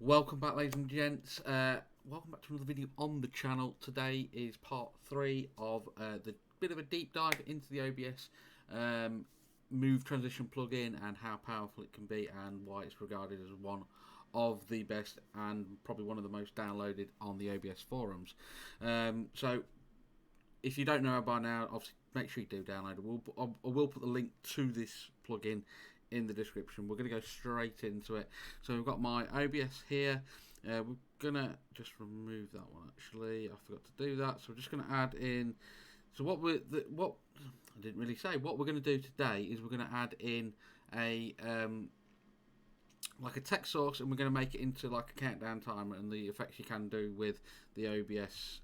Welcome back, ladies and gents. Welcome back to another video on the channel. Today is part 3 of the bit of a deep dive into the OBS Move Transition Plugin and how powerful it can be and why it's regarded as one of the best and probably one of the most downloaded on the OBS forums. So if you don't know by now, obviously make sure you do download it. I will put the link to this plugin in the description. We're going to go straight into it. So we've got my OBS here. We're going to just remove that one actually. I forgot to do that. So we're just going to add in. So what I didn't really say. What we're going to do today is we're going to add in a like a text source, and we're going to make it into like a countdown timer and the effects you can do with the OBS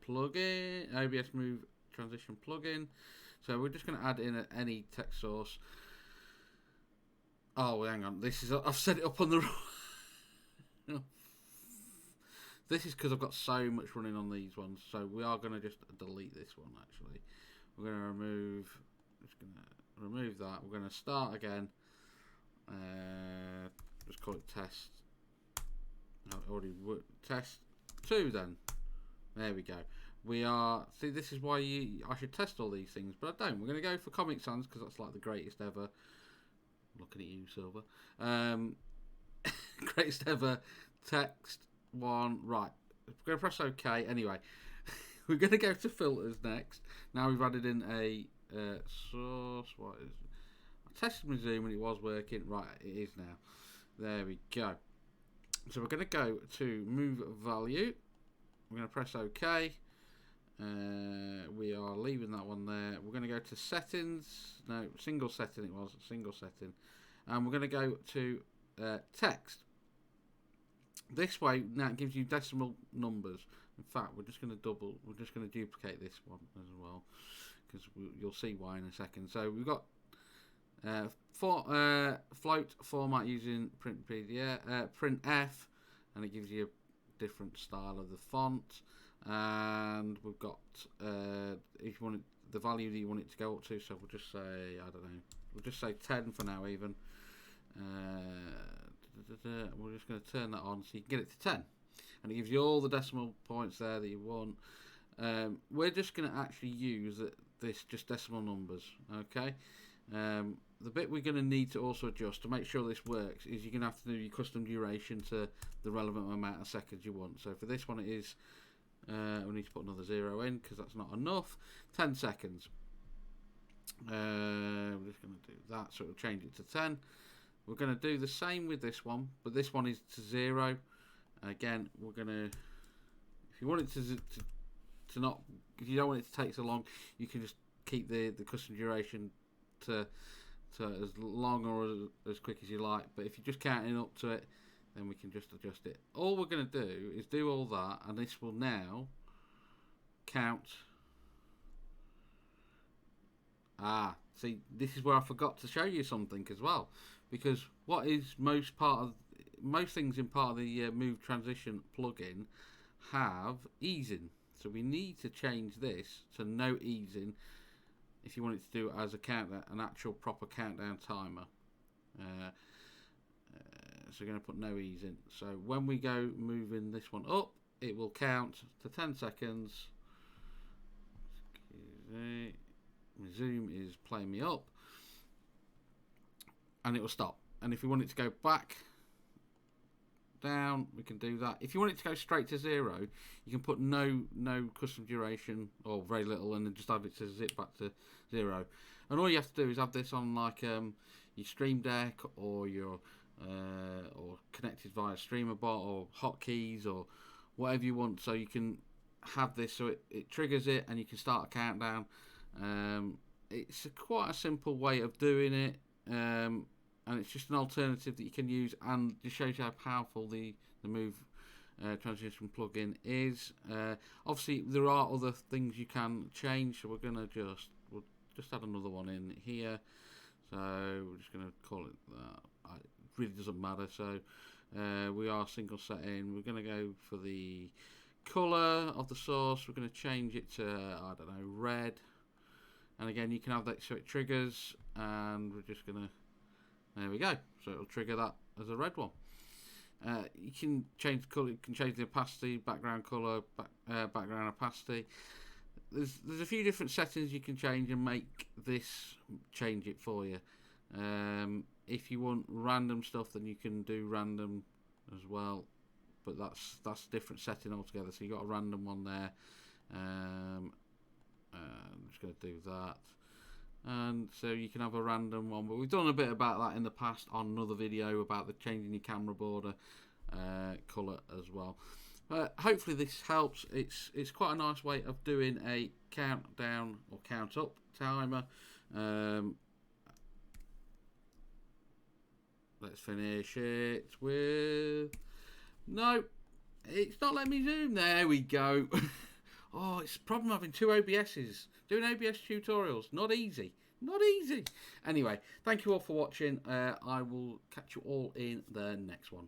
plugin, OBS Move Transition Plugin. So we're just going to add in any text source. Oh, hang on. This is I've set it up on the wrong. This is because I've got so much running on these ones. So we are going to just delete this one. Actually, we're going to remove. Just going to remove that. We're going to start again. Just call it test. No, already test 2. Then there we go. We are. See, this is why I should test all these things, but I don't. We're going to go for Comic Sans because that's like the greatest ever. Looking at you, Silver. Greatest ever text one. Right. We're going to press OK. Anyway, we're going to go to filters next. Now we've added in a source. What is it? I tested my zoom and it was working. Right, it is now. There we go. So we're going to go to move value. We're going to press OK. We are leaving that one there. We're going to go to settings. No, single setting it was. Single setting. And we're going to go to text. This way, now it gives you decimal numbers. In fact, we're just going to duplicate this one as well, because you'll see why in a second. So we've got float format using print F, and it gives you a different style of the font. And we've got if you want it, the value that you want it to go up to, so we'll just say, I don't know, we'll just say 10 for now even. We're just going to turn that on so you can get it to 10, and it gives you all the decimal points there that you want. We're just going to actually use this just decimal numbers, okay. The bit we're going to need to also adjust to make sure this works is you're going to have to do your custom duration to the relevant amount of seconds you want. So for this one it is we need to put another 0 in because that's not enough. 10 seconds. We're just going to do that, so it'll change it to 10. We're going to do the same with this one, but this one is to 0. Again, we're going to, if you want it to not, if you don't want it to take so long, you can just keep the custom duration to as long or as quick as you like. But if you're just counting up to it, then we can just adjust it. All we're going to do is do all that, and this will now count. See, this is where I forgot to show you something as well, because what is most things in part of the Move Transition plugin have easing. So we need to change this to no easing if you want it to do as a countdown, an actual proper countdown timer. So we're going to put no ease in. So when we go moving this one up, it will count to 10 seconds. Excuse me. My zoom is playing me up. And it will stop. And if we want it to go back down, we can do that. If you want it to go straight to 0, you can put no custom duration or very little, and then just have it to zip back to 0. And all you have to do is have this on like your Stream Deck or your or connected via StreamerBot or hotkeys or whatever you want, so you can have this so it triggers it and you can start a countdown. It's quite a simple way of doing it, and it's just an alternative that you can use, and it shows you how powerful the Move Transition plugin is. Obviously there are other things you can change, so we'll just add another one in here. So we're just going to call it that. It really doesn't matter. So we are single setting. We're going to go for the colour of the source. We're going to change it to, I don't know, red. And again, you can have that so it triggers, and we're just going to, there we go. So it'll trigger that as a red one. You can change the colour, you can change the opacity, background colour, background opacity. There's a few different settings you can change and make this change it for you. If you want random stuff, then you can do random as well, but that's a different setting altogether. So you got a random one there. I'm just going to do that, and so you can have a random one. But we've done a bit about that in the past on another video about the changing your camera border colour as well. Hopefully this helps. It's quite a nice way of doing a countdown or count up timer. Let's finish it with... No, it's not letting me zoom. There we go. Oh, it's a problem having two OBSs. Doing OBS tutorials, not easy. Not easy. Anyway, thank you all for watching. I will catch you all in the next one.